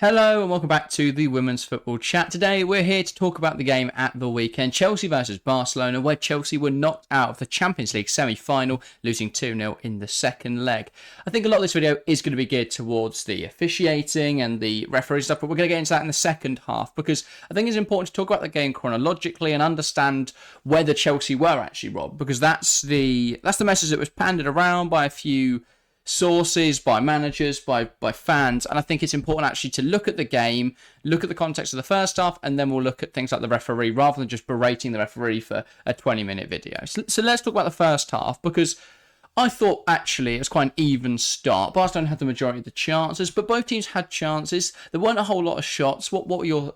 Hello and welcome back to the Women's Football Chat. Today we're here to talk about the game at the weekend, Chelsea versus Barcelona, where Chelsea were knocked out of the Champions League semi-final, losing 2-0 in the second leg. I think a lot of this video is going to be geared towards the officiating and the referee stuff, but we're going to get into that in the second half because I think it's important to talk about the game chronologically and understand whether Chelsea were actually robbed, because that's the message that was pandered around by a few sources, by managers, by fans, and I think it's important actually to look at the game, look at the context of the first half, and then we'll look at things like the referee rather than just berating the referee for a 20-minute video. So let's talk about the first half, because I thought actually it was quite an even start. Barcelona had the majority of the chances, but both teams had chances. There weren't a whole lot of shots. What were your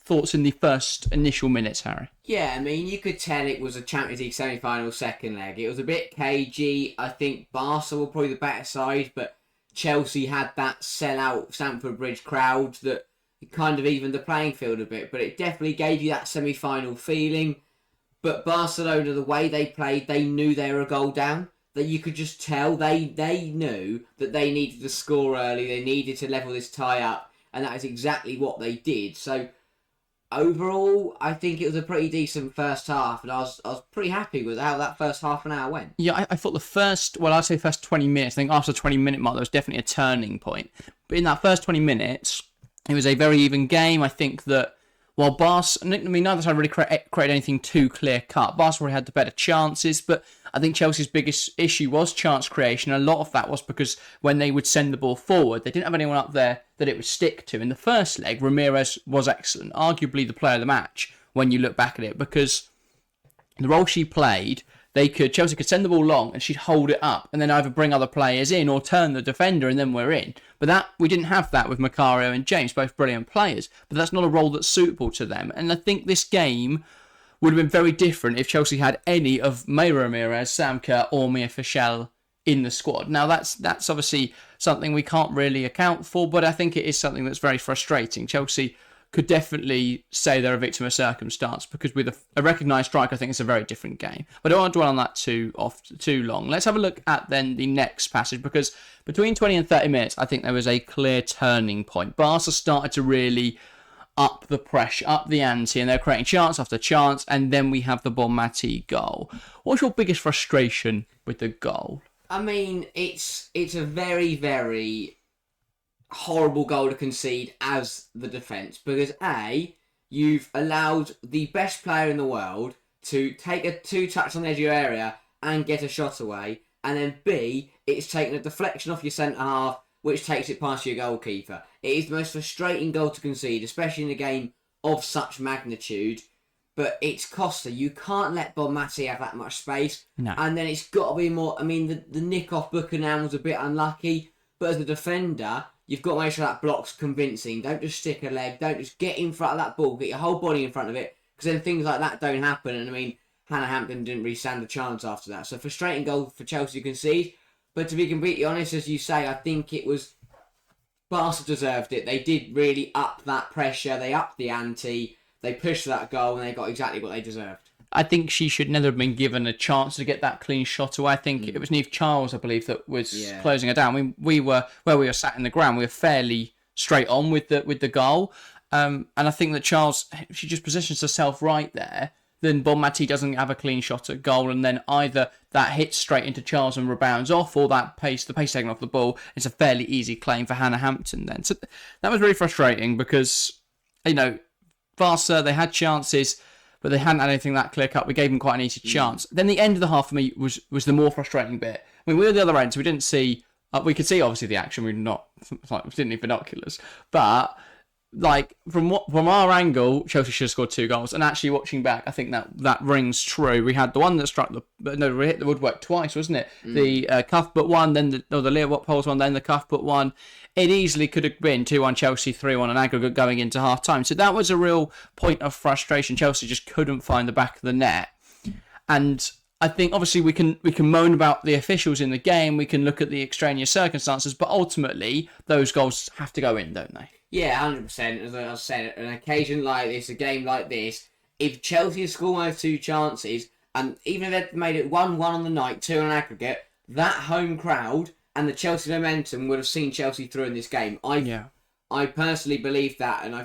thoughts in the first initial minutes, Harry? Yeah, I mean, you could tell it was a Champions League semi-final second leg. It was a bit cagey. I think Barca were probably the better side, but Chelsea had that sell-out Stamford Bridge crowd that kind of evened the playing field a bit, but it definitely gave you that semi-final feeling. But Barcelona, the way they played, they knew they were a goal down. That you could just tell they knew that they needed to score early, they needed to level this tie up, and that is exactly what they did. So overall, I think it was a pretty decent first half, and I was pretty happy with how that first half an hour went. Yeah, I thought the first 20 minutes, I think after the 20-minute mark, there was definitely a turning point. But in that first 20 minutes, it was a very even game. I think that while neither side really created anything too clear-cut. Barca already had the better chances, but I think Chelsea's biggest issue was chance creation. A lot of that was because when they would send the ball forward, they didn't have anyone up there that it would stick to. In the first leg, Ramirez was excellent, arguably the player of the match when you look back at it, because the role she played, Chelsea could send the ball long and she'd hold it up and then either bring other players in or turn the defender and then we're in. But we didn't have that with Macario and James, both brilliant players. But that's not a role that's suitable to them. And I think this game would have been very different if Chelsea had any of Mayra Ramirez, Sam Kerr or Mia Fischel in the squad. Now that's obviously something we can't really account for, but I think it is something that's very frustrating. Chelsea could definitely say they're a victim of circumstance, because with a recognised striker, I think it's a very different game. But I don't want to dwell on that too long. Let's have a look at then the next passage, because between 20 and 30 minutes, I think there was a clear turning point. Barca started to really up the pressure, up the ante, and they're creating chance after chance, and then we have the Bonmati goal. What's your biggest frustration with the goal? I mean, it's a very, very horrible goal to concede as the defence, because A, you've allowed the best player in the world to take a two-touch on the edge of your area and get a shot away, and then B, it's taken a deflection off your centre-half, which takes it past your goalkeeper. It is the most frustrating goal to concede, especially in a game of such magnitude, but it's costly. You can't let Bonmati have that much space, No. And then it's got to be more. I mean, the nick off Buchanan was a bit unlucky, but as a defender, you've got to make sure that block's convincing. Don't just stick a leg. Don't just get in front of that ball. Get your whole body in front of it, because then things like that don't happen. And I mean, Hannah Hampton didn't really stand a chance after that. So frustrating goal for Chelsea to concede. But to be completely honest, as you say, I think it was Barca deserved it. They did really up that pressure. They upped the ante. They pushed for that goal, and they got exactly what they deserved. I think she should never have been given a chance to get that clean shot away. I think it was Niamh Charles, I believe, that was closing her down. We were where we were sat in the ground. We were fairly straight on with the goal, and I think that Charles, she just positions herself right there. Then Bonmati doesn't have a clean shot at goal, and then either that hits straight into Charles and rebounds off, or the pace taken off the ball. It's a fairly easy claim for Hannah Hampton then. So that was really frustrating because, Barca, they had chances, but they hadn't had anything that clear cut. We gave them quite an easy chance. Then the end of the half for me was the more frustrating bit. I mean, we were the other end, so we didn't see. We could see obviously the action. We didn't need binoculars, but from our angle, Chelsea should have scored 2 goals. And actually, watching back, I think that rings true. We had the one that we hit the woodwork twice, wasn't it? The Cuthbert one, then the Leah Watpoles one, then the Cuthbert one. It easily could have been 2-1 Chelsea, 3-1 an aggregate going into half time. So that was a real point of frustration. Chelsea just couldn't find the back of the net. And I think obviously we can moan about the officials in the game, we can look at the extraneous circumstances, but ultimately those goals have to go in, don't they? Yeah, 100%. As I said, an occasion like this, a game like this, if Chelsea had scored those 2 chances, and even if they'd made it 1-1 on the night, 2 on aggregate, that home crowd and the Chelsea momentum would have seen Chelsea through in this game. I personally believe that, and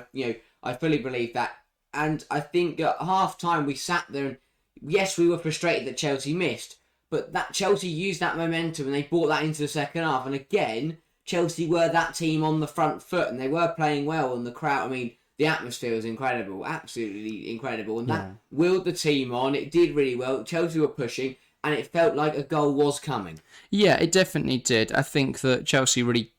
I fully believe that. And I think at half time we sat there and yes, we were frustrated that Chelsea missed, but that Chelsea used that momentum and they brought that into the second half. And again, Chelsea were that team on the front foot and they were playing well. And the crowd, I mean, the atmosphere was incredible, absolutely incredible. And that willed the team on. It did really well. Chelsea were pushing and it felt like a goal was coming. Yeah, it definitely did. I think that Chelsea really...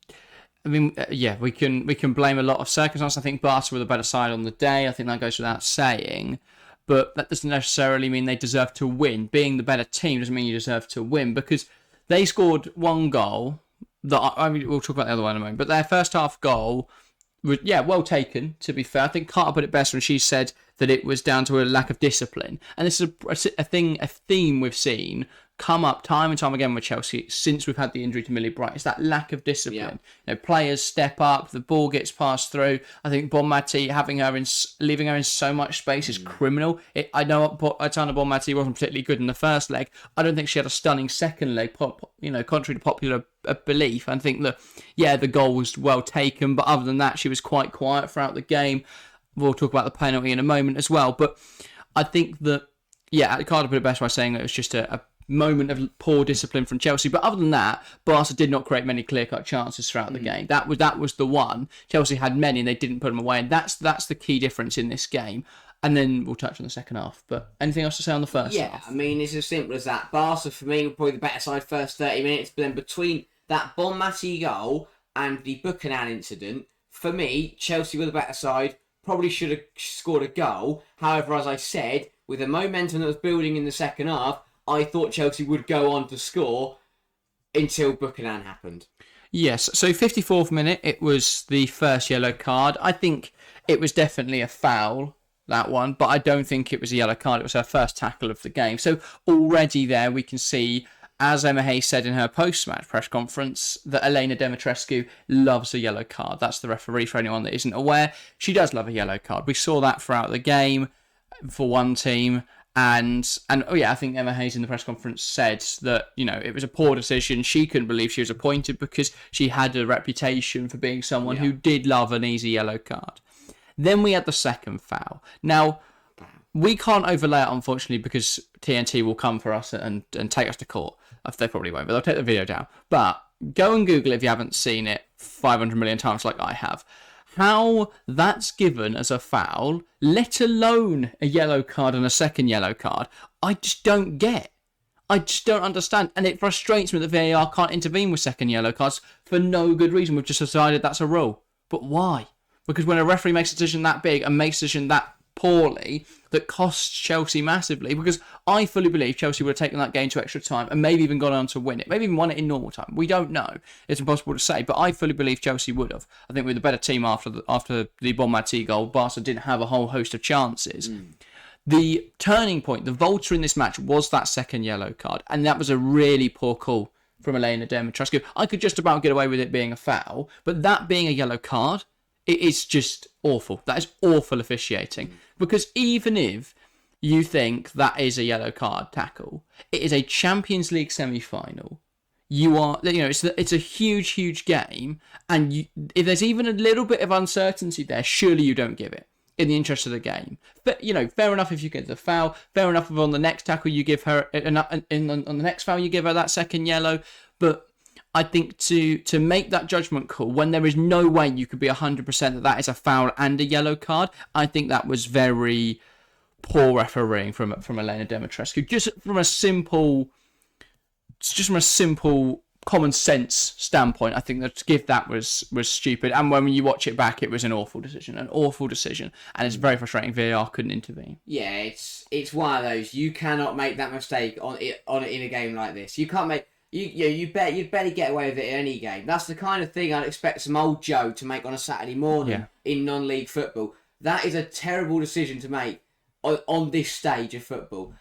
I mean, we can blame a lot of circumstances. I think Barca were the better side on the day. I think that goes without saying. But that doesn't necessarily mean they deserve to win. Being the better team doesn't mean you deserve to win because they scored one goal. I mean, we'll talk about the other one in a moment. But their first half goal was, well taken, to be fair. I think Carter put it best when she said that it was down to a lack of discipline. And this is a theme we've seen come up time and time again with Chelsea since we've had the injury to Millie Bright. It's that lack of discipline. Yeah. Players step up, the ball gets passed through. I think Bonmati leaving her in so much space is criminal. I know Aitana Bonmati wasn't particularly good in the first leg. I don't think she had a stunning second leg, contrary to popular belief. I think that, the goal was well taken, but other than that, she was quite quiet throughout the game. We'll talk about the penalty in a moment as well. But I think that, Carter put it best by saying that it was just a moment of poor discipline from Chelsea. But other than that, Barca did not create many clear-cut chances throughout the game. That was the one. Chelsea had many and they didn't put them away. And that's the key difference in this game. And then we'll touch on the second half. But anything else to say on the first half? Yeah, I mean, it's as simple as that. Barca, for me, were probably the better side first 30 minutes. But then between that Bonmati goal and the Buchanan incident, for me, Chelsea were the better side. Probably should have scored a goal. However, as I said, with the momentum that was building in the second half, I thought Chelsea would go on to score until Buchanan happened. Yes, so 54th minute, it was the first yellow card. I think it was definitely a foul, that one, but I don't think it was a yellow card. It was her first tackle of the game. So already there we can see, as Emma Hayes said in her post-match press conference, that Elena Dimitrescu loves a yellow card. That's the referee for anyone that isn't aware. She does love a yellow card. We saw that throughout the game for one team. And I think Emma Hayes in the press conference said that, it was a poor decision. She couldn't believe she was appointed because she had a reputation for being someone who did love an easy yellow card. Then we had the second foul. Now, we can't overlay it, unfortunately, because TNT will come for us and take us to court. They probably won't, but they'll take the video down. But go and Google it if you haven't seen it 500 million times like I have. How that's given as a foul, let alone a yellow card and a second yellow card, I just don't get. I just don't understand. And it frustrates me that VAR can't intervene with second yellow cards for no good reason. We've just decided that's a rule. But why? Because when a referee makes a decision that big and makes a decision that poorly, that costs Chelsea massively, because I fully believe Chelsea would have taken that game to extra time and maybe even gone on to win it, maybe even won it in normal time. We don't know. It's impossible to say, but I fully believe Chelsea would have. I think we were the better team after the Bonmati goal. Barca didn't have a whole host of chances. The turning point, the Volta in this match was that second yellow card, and that was a really poor call from Elena Dimitrescu. I could just about get away with it being a foul, but that being a yellow card, it is just awful. That is awful officiating. Because even if you think that is a yellow card tackle, it is a Champions League semi-final. It's a huge game, and if there's even a little bit of uncertainty there, surely you don't give it in the interest of the game. But fair enough if you get the foul. Fair enough if on the next tackle you give her on the next foul you give her that second yellow. But I think to make that judgment call when there is no way you could be 100% that is a foul and a yellow card, I think that was very poor refereeing from Elena Dimitrescu. Just from a simple common sense standpoint, I think that to give that was stupid. And when you watch it back, it was an awful decision, and it's very frustrating. VAR couldn't intervene. Yeah, it's one of those. You cannot make that mistake on it in a game like this. You can't make. You'd barely get away with it in any game. That's the kind of thing I'd expect some old Joe to make on a Saturday morning in non-league football. That is a terrible decision to make on this stage of football.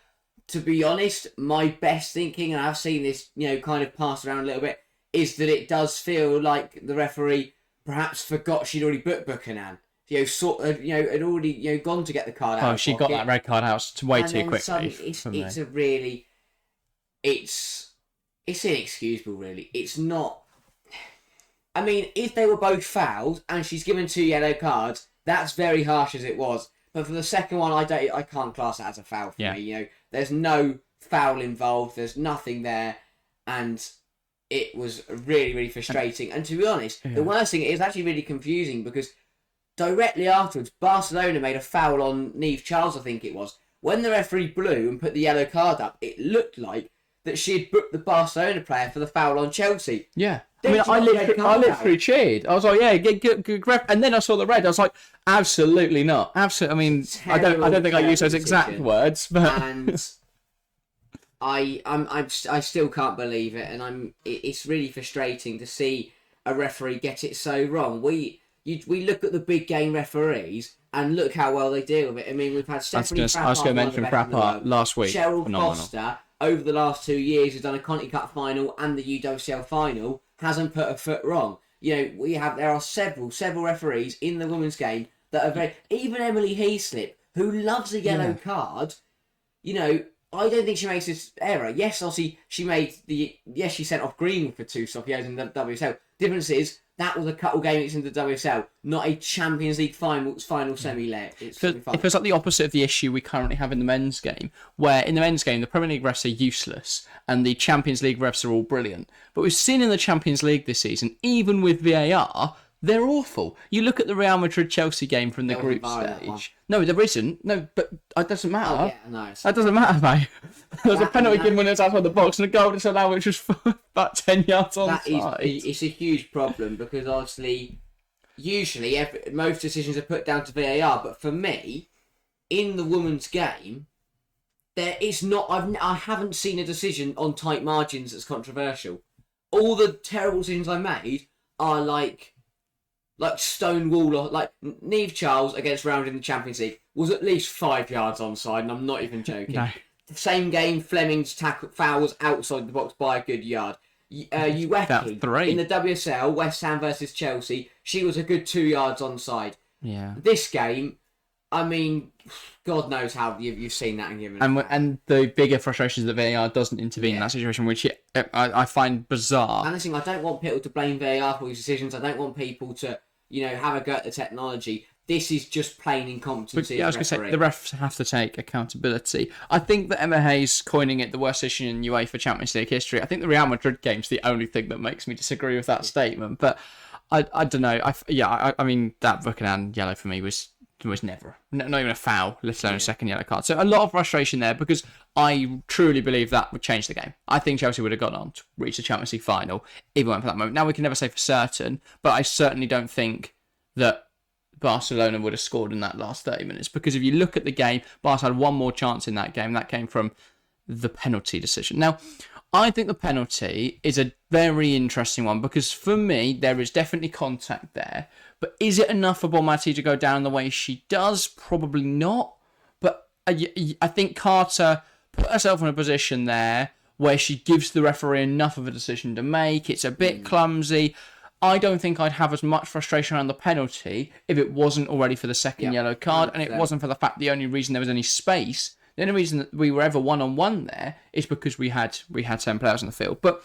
To be honest, my best thinking, and I've seen this, kind of passed around a little bit, is that it does feel like the referee perhaps forgot she'd already booked Buchanan. Had already gone to get the card out. Oh, she got that red card out way too quickly. It's inexcusable, really. It's not. I mean, if they were both fouled and she's given 2 yellow cards, that's very harsh as it was. But for the second one, I can't class that as a foul for me. You know, there's no foul involved. There's nothing there, and it was really, really frustrating. And to be honest, the worst thing is actually really confusing because directly afterwards, Barcelona made a foul on Niamh Charles, I think it was. When the referee blew and put the yellow card up, it looked like that she had booked the Barcelona player for the foul on Chelsea. Yeah. I mean, I literally cheered. I was like, yeah, good ref. And then I saw the red. I was like, absolutely not. Absolutely. I mean, I don't think I used those exact words, but and I still can't believe it, and it's really frustrating to see a referee get it so wrong. We look at the big game referees and look how well they deal with it. I mean, we've had Stephanie Frappart, I was going to mention Frappart last week. Cheryl Phenomenal. Foster over the last 2 years has done a Conti Cup final and the UWCL final, hasn't put a foot wrong. You know, there are several referees in the women's game that are very... Even Emily Heaslip, who loves a yellow card, you know, I don't think she makes this error. Yes, obviously, she sent off Greenwood for 2 stop years in the WSL. Difference is, that was a couple games in the WSL, not a Champions League final semi-leg. It feels like the opposite of the issue we currently have in the men's game, where in the men's game, the Premier League refs are useless and the Champions League refs are all brilliant. But we've seen in the Champions League this season, even with VAR, they're awful. You look at the Real Madrid-Chelsea game from the group stage. No, there isn't. No, but it doesn't matter. Oh, yeah, no. That doesn't matter, mate. There was a penalty given when it was outside the box and a goal disallowed, which was about 10 yards onside. It's a huge problem because obviously, usually most decisions are put down to VAR, but for me, in the women's game, I haven't seen a decision on tight margins that's controversial. All the terrible decisions I made are like Stonewall, or like Niamh Charles against Round in the Champions League was at least 5 yards onside, and I'm not even joking. No. The same game, Fleming's foul was outside the box by a good yard. UWCL in the WSL, West Ham versus Chelsea, she was a good 2 yards onside. Yeah. This game, I mean, God knows how you've seen that and given. And the bigger frustration is that VAR doesn't intervene in that situation, which I find bizarre. And listen, I don't want people to blame VAR for these decisions. I don't want people to, you know, have a go at the technology. This is just plain incompetency. But, I was going to say, the refs have to take accountability. I think that Emma Hayes coining it the worst decision in UEFA Champions League history, I think the Real Madrid game's the only thing that makes me disagree with that statement. But I don't know. I mean, that Buchanan yellow for me was never, not even a foul, let alone a second yellow card. So a lot of frustration there because I truly believe that would change the game. I think Chelsea would have gone on to reach the Champions League final if it went for that moment. Now, we can never say for certain, but I certainly don't think that Barcelona would have scored in that last 30 minutes because if you look at the game, Barca had one more chance in that game. That came from the penalty decision. Now, I think the penalty is a very interesting one because for me, there is definitely contact there. But is it enough for Bonmati to go down the way she does? Probably not. But I think Carter put herself in a position there where she gives the referee enough of a decision to make. It's a bit clumsy. I don't think I'd have as much frustration around the penalty if it wasn't already for the second yellow card 100%. And it wasn't for the fact the only reason there was any space. The only reason that we were ever one-on-one there is because we had 10 players on the field. But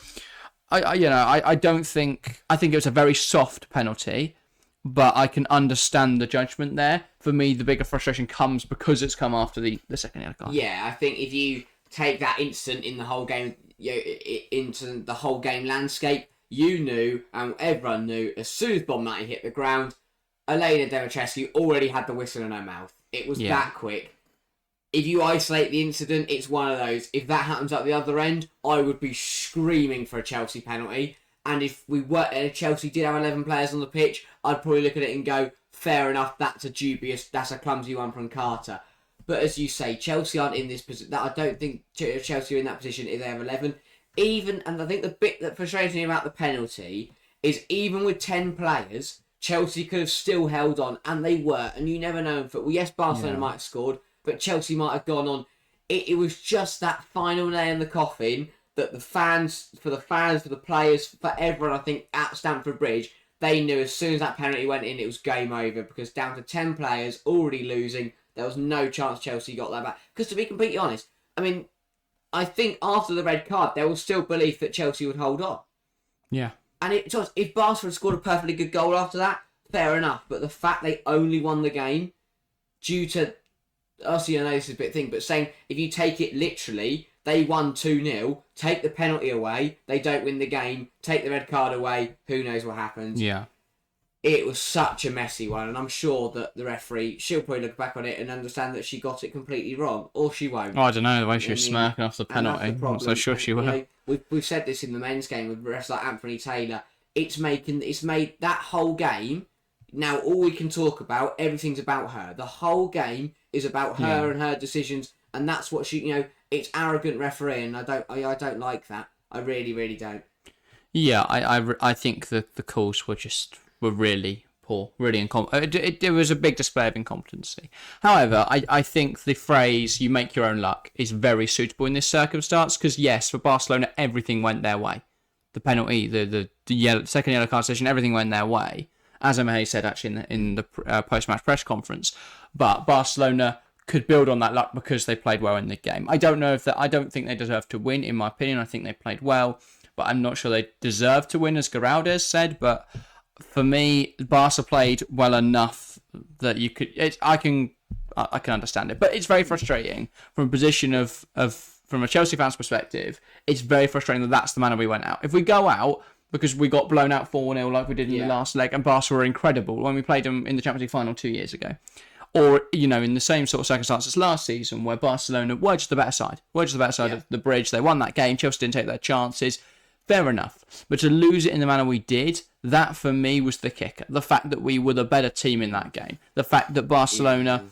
I don't think... I think it was a very soft penalty, but I can understand the judgment there. For me, the bigger frustration comes because it's come after the second yellow card. Yeah, I think if you take that instant in the whole game, into the whole game landscape, you knew, and everyone knew, as soon as Bonmati hit the ground, Elena Demetrescu already had the whistle in her mouth. It was that quick. If you isolate the incident, it's one of those. If that happens at the other end, I would be screaming for a Chelsea penalty. And if Chelsea did have 11 players on the pitch, I'd probably look at it and go, fair enough, that's a clumsy one from Carter. But as you say, Chelsea aren't in this position. I don't think Chelsea are in that position if they have 11. And I think the bit that frustrates me about the penalty is even with 10 players, Chelsea could have still held on, and they were. And you never know. Well, yes, Barcelona might have scored, but Chelsea might have gone on. It was just that final nail in the coffin that the fans, for the players, for everyone, I think, at Stamford Bridge, they knew as soon as that penalty went in, it was game over because down to 10 players, already losing, there was no chance Chelsea got that back. Because to be completely honest, I mean, I think after the red card, there was still belief that Chelsea would hold on. Yeah. And if Barcelona scored a perfectly good goal after that, fair enough. But the fact they only won the game due to, obviously I know this is a bit thing, but saying if you take it literally, they won 2-0, take the penalty away, they don't win the game, take the red card away, who knows what happens. Yeah. It was such a messy one, and I'm sure that the referee, she'll probably look back on it and understand that she got it completely wrong, or she won't. Oh, I don't know, the way she was smirking off the penalty. I'm not so sure she will. We've said this in the men's game with refs like Anthony Taylor. It's made that whole game. Now all we can talk about, everything's about her. The whole game is about her and her decisions, and that's what she. It's arrogant refereeing. I don't like that. I really, really don't. Yeah, I think that the calls were really poor, really incompetent. It was a big display of incompetency. However, I think the phrase "you make your own luck" is very suitable in this circumstance because yes, for Barcelona, everything went their way. The penalty, the second yellow card decision, everything went their way, as Amay said actually in the post-match press conference. But Barcelona could build on that luck because they played well in the game. I don't think they deserve to win, in my opinion. I think they played well, but I'm not sure they deserve to win, as Geraldes said. But for me, Barca played well enough that you could. I can understand it, but it's very frustrating from a position from a Chelsea fan's perspective. It's very frustrating that that's the manner we went out. If we go out because we got blown out 4-0 like we did in the last leg, and Barca were incredible when we played them in the Champions League final 2 years ago. Or, in the same sort of circumstances last season where Barcelona were just the better side. Of the bridge. They won that game. Chelsea didn't take their chances. Fair enough. But to lose it in the manner we did, that for me was the kicker. The fact that we were the better team in that game. The fact that Barcelona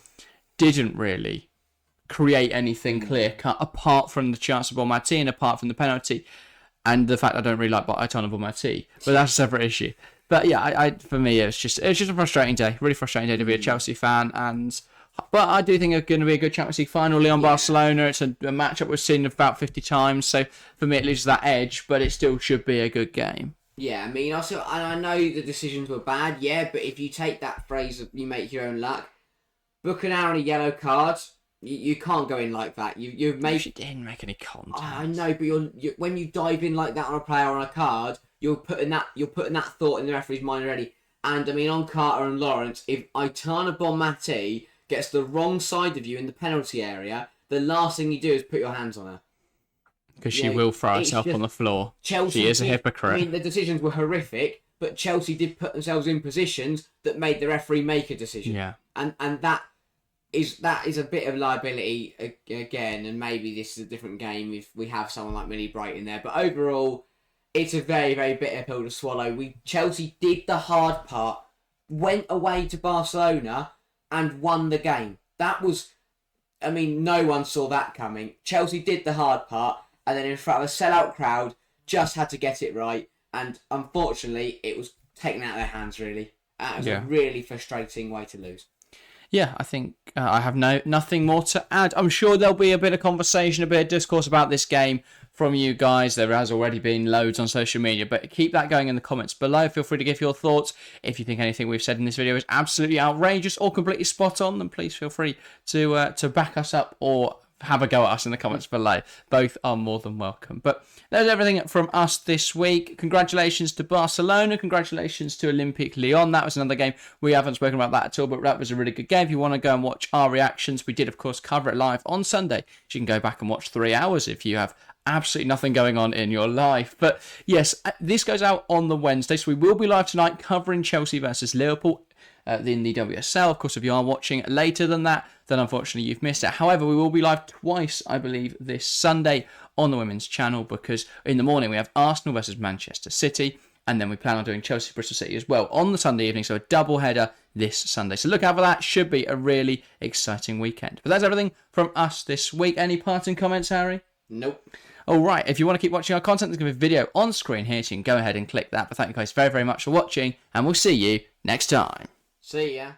didn't really create anything clear-cut apart from the chance of Bonmati and apart from the penalty. And the fact I don't really like Aitana Bonmati. But that's a separate issue. But yeah, for me, it's just a frustrating day. Really frustrating day to be a Chelsea fan. But I do think it's going to be a good Champions League final. Lyon-Barcelona, it's a matchup we've seen about 50 times. So for me, it loses that edge, but it still should be a good game. Yeah, I know the decisions were bad, but if you take that phrase of you make your own luck, book an hour and a yellow card, you can't go in like that. You've made. She didn't make any contact. I know, but when you dive in like that on a player or on a card, you're putting that thought in the referee's mind already. And on Carter and Lawrence, if Aitana Bonmati gets the wrong side of you in the penalty area, the last thing you do is put your hands on her. Because she will throw herself on the floor. She is a hypocrite. The decisions were horrific, but Chelsea did put themselves in positions that made the referee make a decision. Yeah. And that is a bit of liability again, and maybe this is a different game if we have someone like Millie Bright in there. But overall, it's a very, very bitter pill to swallow. Chelsea did the hard part, went away to Barcelona and won the game. That was, no one saw that coming. Chelsea did the hard part, and then in front of a sellout crowd, just had to get it right. And unfortunately, it was taken out of their hands, really. It was a really frustrating way to lose. Yeah, I think I have nothing more to add. I'm sure there'll be a bit of conversation, a bit of discourse about this game from you guys. There has already been loads on social media, but keep that going in the comments below. Feel free to give your thoughts. If you think anything we've said in this video is absolutely outrageous or completely spot on, then please feel free to back us up or have a go at us in the comments below. Both are more than welcome. But that's everything from us this week. Congratulations to Barcelona. Congratulations to Olympique Lyon. That was another game. We haven't spoken about that at all, but that was a really good game. If you want to go and watch our reactions, we did, of course, cover it live on Sunday. You can go back and watch 3 hours if you have absolutely nothing going on in your life. But yes, this goes out on the Wednesday, so we will be live tonight covering Chelsea versus Liverpool in the UWCL. Of course, if you are watching later than that, then unfortunately you've missed it. However, we will be live twice, I believe, this Sunday on the women's channel, because in the morning we have Arsenal versus Manchester City, and then we plan on doing Chelsea Bristol City as well on the Sunday evening, so a double header this Sunday. So look out for that. Should be a really exciting weekend. But that's everything from us this week. Any parting comments, Harry? Nope. All right, if you want to keep watching our content, there's going to be a video on screen here, so you can go ahead and click that. But thank you guys very, very much for watching, and we'll see you next time. See ya.